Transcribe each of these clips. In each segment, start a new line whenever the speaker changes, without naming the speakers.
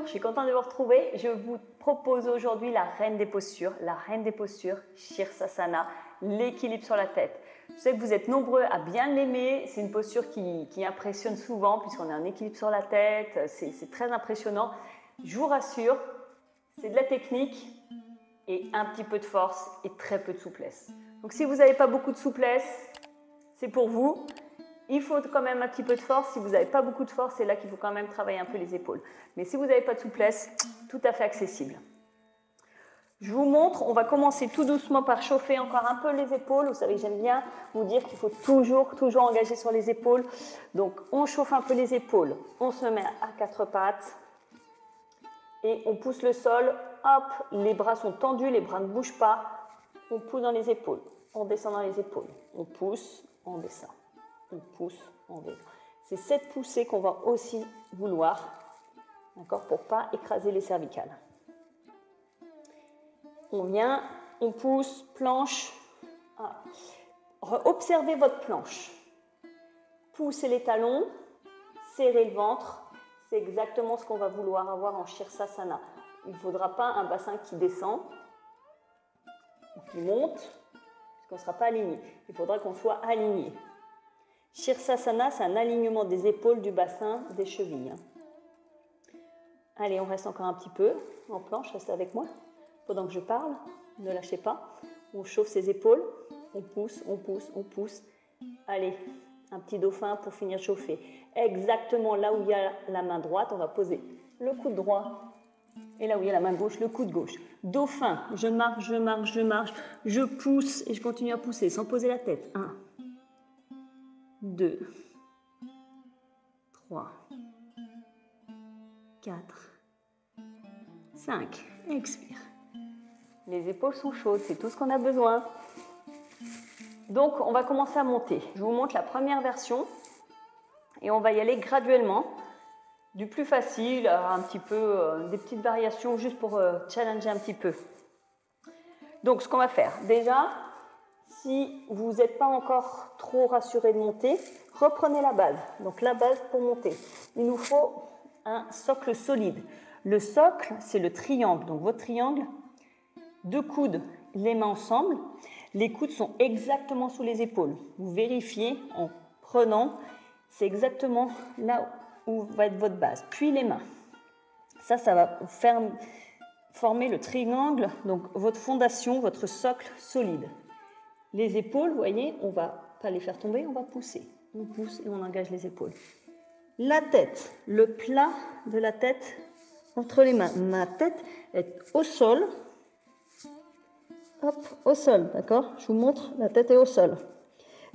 je suis contente de vous retrouver. Je vous propose aujourd'hui la reine des postures, Sirsasana, l'équilibre sur la tête. Je sais que vous êtes nombreux à bien l'aimer, c'est une posture qui impressionne souvent puisqu'on a un équilibre sur la tête, c'est très impressionnant. Je vous rassure, c'est de la technique et un petit peu de force et très peu de souplesse. Donc si vous n'avez pas beaucoup de souplesse, c'est pour vous. Il faut quand même un petit peu de force. Si vous n'avez pas beaucoup de force, c'est là qu'il faut quand même travailler un peu les épaules. Mais si vous n'avez pas de souplesse, tout à fait accessible. Je vous montre, on va commencer tout doucement par chauffer encore un peu les épaules. Vous savez que j'aime bien vous dire qu'il faut toujours engager sur les épaules. Donc on chauffe un peu les épaules, on se met à quatre pattes et on pousse le sol. Hop, les bras sont tendus, les bras ne bougent pas. On pousse dans les épaules, on descend dans les épaules. On pousse, on descend. On pousse, on descend. C'est cette poussée qu'on va aussi vouloir, d'accord, pour ne pas écraser les cervicales. On vient, on pousse, planche. Ah. Observez votre planche. Poussez les talons, serrez le ventre. C'est exactement ce qu'on va vouloir avoir en Sirsasana. Il ne faudra pas un bassin qui descend ou qui monte, puisqu'on ne sera pas aligné. Il faudra qu'on soit aligné. Sirsasana, c'est un alignement des épaules, du bassin, des chevilles. Allez, on reste encore un petit peu en planche, restez avec moi. Pendant que je parle, ne lâchez pas. On chauffe ses épaules, on pousse, on pousse, on pousse. Allez, un petit dauphin pour finir chauffer. Exactement là où il y a la main droite, on va poser le coude droit. Et là où il y a la main gauche, le coude gauche. Dauphin, je marche, je marche, je marche. Je pousse et je continue à pousser sans poser la tête. 1, 2, 3, 4, 5. Expire. Les épaules sont chaudes, c'est tout ce qu'on a besoin. Donc, on va commencer à monter. Je vous montre la première version et on va y aller graduellement, du plus facile à un petit peu, des petites variations juste pour challenger un petit peu. Donc, ce qu'on va faire, déjà, si vous n'êtes pas encore trop rassuré de monter, reprenez la base. Donc, la base pour monter. Il nous faut un socle solide. Le socle, c'est le triangle. Donc, votre triangle, 2 coudes, les mains ensemble. Les coudes sont exactement sous les épaules. Vous vérifiez en prenant, c'est exactement là où va être votre base. Puis les mains. Ça va former le triangle, donc votre fondation, votre socle solide. Les épaules, vous voyez, on ne va pas les faire tomber, on va pousser. On pousse et on engage les épaules. La tête, le plat de la tête entre les mains. Ma tête est au sol. Hop, au sol, d'accord? Je vous montre, la tête est au sol.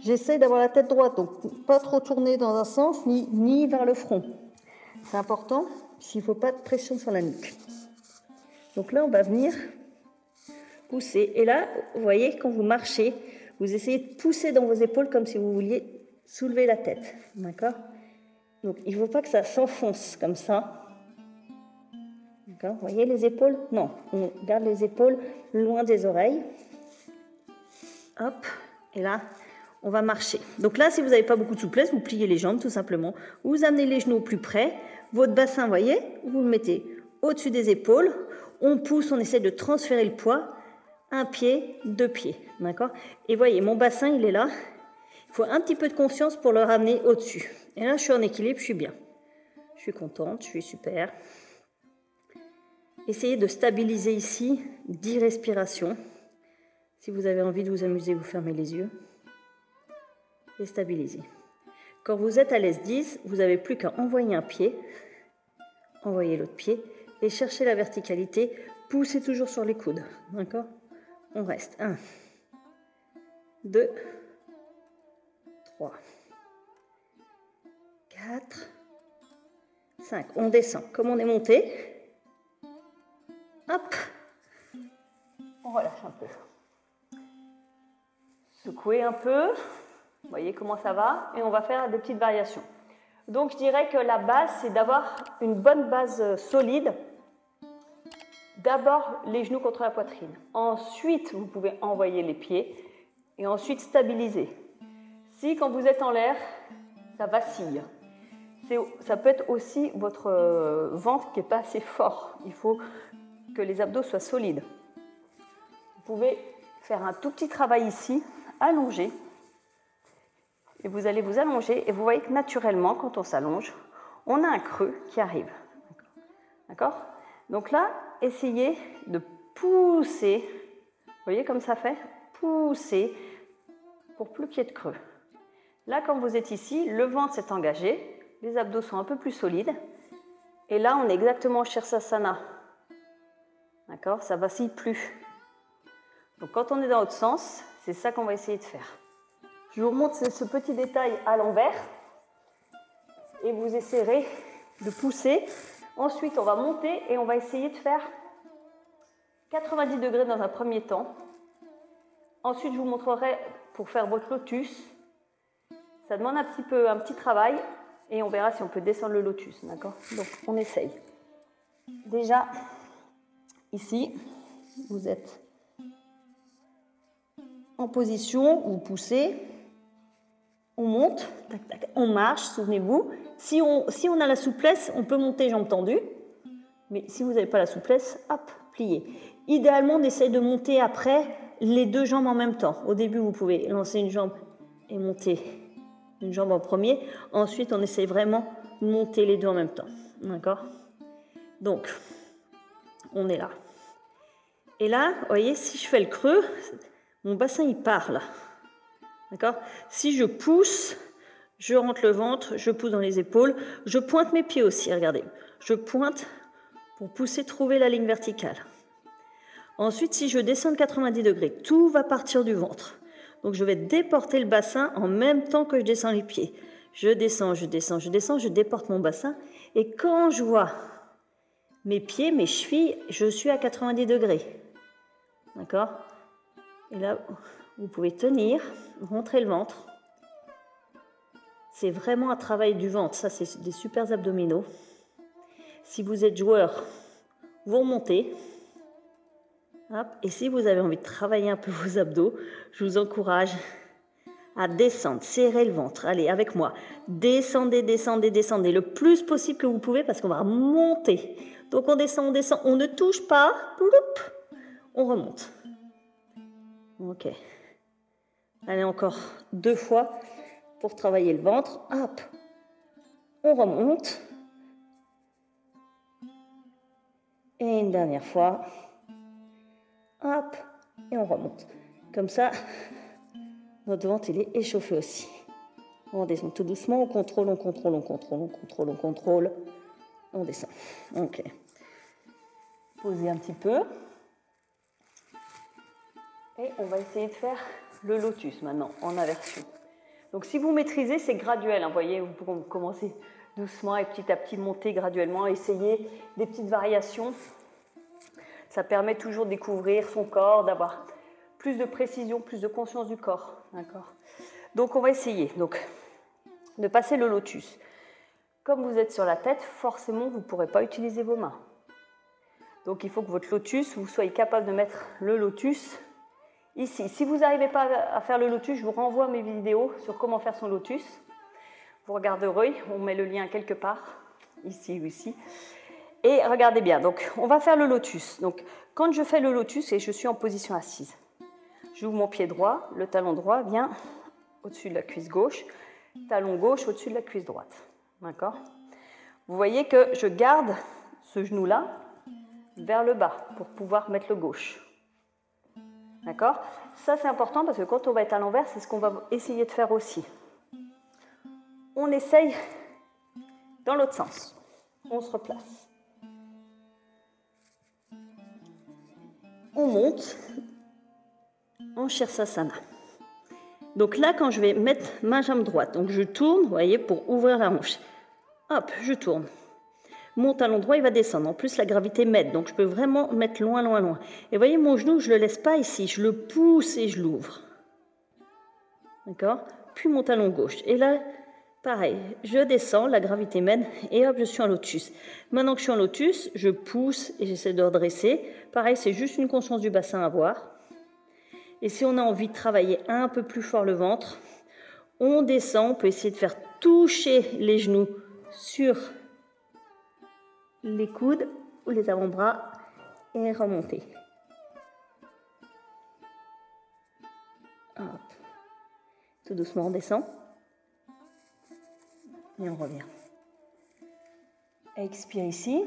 J'essaie d'avoir la tête droite, donc pas trop tourner dans un sens, ni vers le front. C'est important, s'il ne faut pas de pression sur la nuque. Donc là, on va venir pousser. Et là, vous voyez, quand vous marchez, vous essayez de pousser dans vos épaules comme si vous vouliez soulever la tête, d'accord? Donc, il ne faut pas que ça s'enfonce comme ça. Vous voyez les épaules? Non, on garde les épaules loin des oreilles. Hop, et là, on va marcher. Donc là, si vous n'avez pas beaucoup de souplesse, vous pliez les jambes tout simplement. Vous amenez les genoux plus près. Votre bassin, vous voyez, vous le mettez au-dessus des épaules. On pousse, on essaie de transférer le poids. 1 pied, 2 pieds, d'accord? Et voyez, mon bassin, il est là. Il faut un petit peu de conscience pour le ramener au-dessus. Et là, je suis en équilibre, je suis bien. Je suis contente, je suis super. Essayez de stabiliser ici 10 respirations. Si vous avez envie de vous amuser, vous fermez les yeux et stabilisez. Quand vous êtes à l'aise 10, vous n'avez plus qu'à envoyer un pied, envoyer l'autre pied et chercher la verticalité. Poussez toujours sur les coudes, d'accord? On reste. 1, 2, 3, 4, 5. On descend. Comme on est monté, hop, on relâche un peu. Secouez un peu, vous voyez comment ça va, et on va faire des petites variations. Donc je dirais que la base, c'est d'avoir une bonne base solide. D'abord les genoux contre la poitrine. Ensuite, vous pouvez envoyer les pieds et ensuite stabiliser. Si quand vous êtes en l'air, ça vacille, ça peut être aussi votre ventre qui n'est pas assez fort. Il faut que les abdos soient solides. Vous pouvez faire un tout petit travail ici, allongé. Et vous allez vous allonger et vous voyez que naturellement, quand on s'allonge, on a un creux qui arrive. D'accord? Donc là, essayez de pousser. Vous voyez comme ça fait? Pousser pour plus qu'il y ait de creux. Là, quand vous êtes ici, le ventre s'est engagé, les abdos sont un peu plus solides. Et là, on est exactement au Sirsasana. D'accord? Ça vacille plus. Donc quand on est dans l'autre sens, c'est ça qu'on va essayer de faire. Je vous remontre ce petit détail à l'envers. Et vous essayerez de pousser. Ensuite, on va monter et on va essayer de faire 90 degrés dans un premier temps. Ensuite, je vous montrerai pour faire votre lotus. Ça demande un petit travail et on verra si on peut descendre le lotus. D'accord? Donc, on essaye. Déjà, ici, vous êtes en position, vous poussez, on monte, tac, tac, on marche, souvenez-vous. Si on a la souplesse, on peut monter jambes tendues. Mais si vous n'avez pas la souplesse, hop, pliez. Idéalement, on essaye de monter après les deux jambes en même temps. Au début, vous pouvez lancer une jambe et monter une jambe en premier. Ensuite, on essaye vraiment de monter les deux en même temps. D'accord? Donc, on est là. Et là, vous voyez, si je fais le creux, mon bassin, il part là. D'accord? Si je pousse, je rentre le ventre, je pousse dans les épaules. Je pointe mes pieds aussi, regardez. Je pointe pour pousser, trouver la ligne verticale. Ensuite, si je descends de 90 degrés, tout va partir du ventre. Donc, je vais déporter le bassin en même temps que je descends les pieds. Je descends, je descends, je descends, je déporte mon bassin. Et quand je vois mes pieds, mes chevilles, je suis à 90 degrés. D'accord? Et là, vous pouvez tenir, rentrer le ventre. C'est vraiment un travail du ventre. Ça, c'est des super abdominaux. Si vous êtes joueur, vous remontez. Hop. Et si vous avez envie de travailler un peu vos abdos, je vous encourage à descendre, serrer le ventre. Allez, avec moi. Descendez, descendez, descendez le plus possible que vous pouvez parce qu'on va remonter. Donc, on descend, on ne touche pas. Ploup, on remonte. Ok. Allez, encore 2 fois pour travailler le ventre. Hop. On remonte. Et une dernière fois. Hop. Et on remonte. Comme ça, notre ventre, il est échauffé aussi. On descend tout doucement. On contrôle, on contrôle, on contrôle, on contrôle, on contrôle. On descend. Ok. Posez un petit peu. Et on va essayer de faire le lotus maintenant, en inversion. Donc si vous maîtrisez, c'est graduel. Vous voyez, vous pouvez commencer doucement et petit à petit monter graduellement. Essayez des petites variations. Ça permet toujours de découvrir son corps, d'avoir plus de précision, plus de conscience du corps. D'accord? Donc on va essayer de passer le lotus. Comme vous êtes sur la tête, forcément, vous ne pourrez pas utiliser vos mains. Donc il faut que votre lotus, vous soyez capable de mettre le lotus ici. Si vous n'arrivez pas à faire le lotus, je vous renvoie mes vidéos sur comment faire son lotus. Vous regarderez, on met le lien quelque part, ici ou ici. Et regardez bien, donc on va faire le lotus. Donc quand je fais le lotus et je suis en position assise, j'ouvre mon pied droit, le talon droit vient au-dessus de la cuisse gauche, talon gauche au-dessus de la cuisse droite. D'accord? Vous voyez que je garde ce genou-là vers le bas pour pouvoir mettre le gauche. D'accord? Ça, c'est important parce que quand on va être à l'envers, c'est ce qu'on va essayer de faire aussi. On essaye dans l'autre sens. On se replace. On monte en Sirsasana. Donc là, quand je vais mettre ma jambe droite, donc je tourne, vous voyez, pour ouvrir la hanche. Hop, je tourne. Mon talon droit, il va descendre. En plus, la gravité m'aide, donc je peux vraiment mettre loin, loin, loin. Et vous voyez, mon genou, je ne le laisse pas ici. Je le pousse et je l'ouvre. D'accord? Puis mon talon gauche. Et là, pareil, je descends, la gravité m'aide, et hop, je suis en lotus. Maintenant que je suis en lotus, je pousse et j'essaie de redresser. Pareil, c'est juste une conscience du bassin à avoir. Et si on a envie de travailler un peu plus fort le ventre, on descend, on peut essayer de faire toucher les genoux sur les coudes ou les avant-bras et remonter. Hop. Tout doucement, on descend. Et on revient. Expire ici.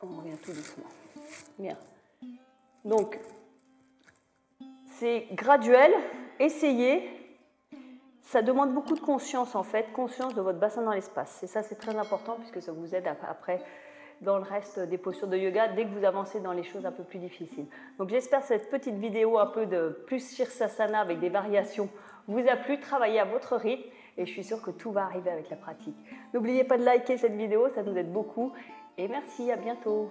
On revient tout doucement. Bien. Donc, c'est graduel. Essayez. Ça demande beaucoup de conscience en fait, conscience de votre bassin dans l'espace. Et ça, c'est très important puisque ça vous aide après dans le reste des postures de yoga dès que vous avancez dans les choses un peu plus difficiles. Donc j'espère que cette petite vidéo un peu de plus Sirsasana avec des variations vous a plu. Travaillez à votre rythme et je suis sûre que tout va arriver avec la pratique. N'oubliez pas de liker cette vidéo, ça nous aide beaucoup. Et merci, à bientôt.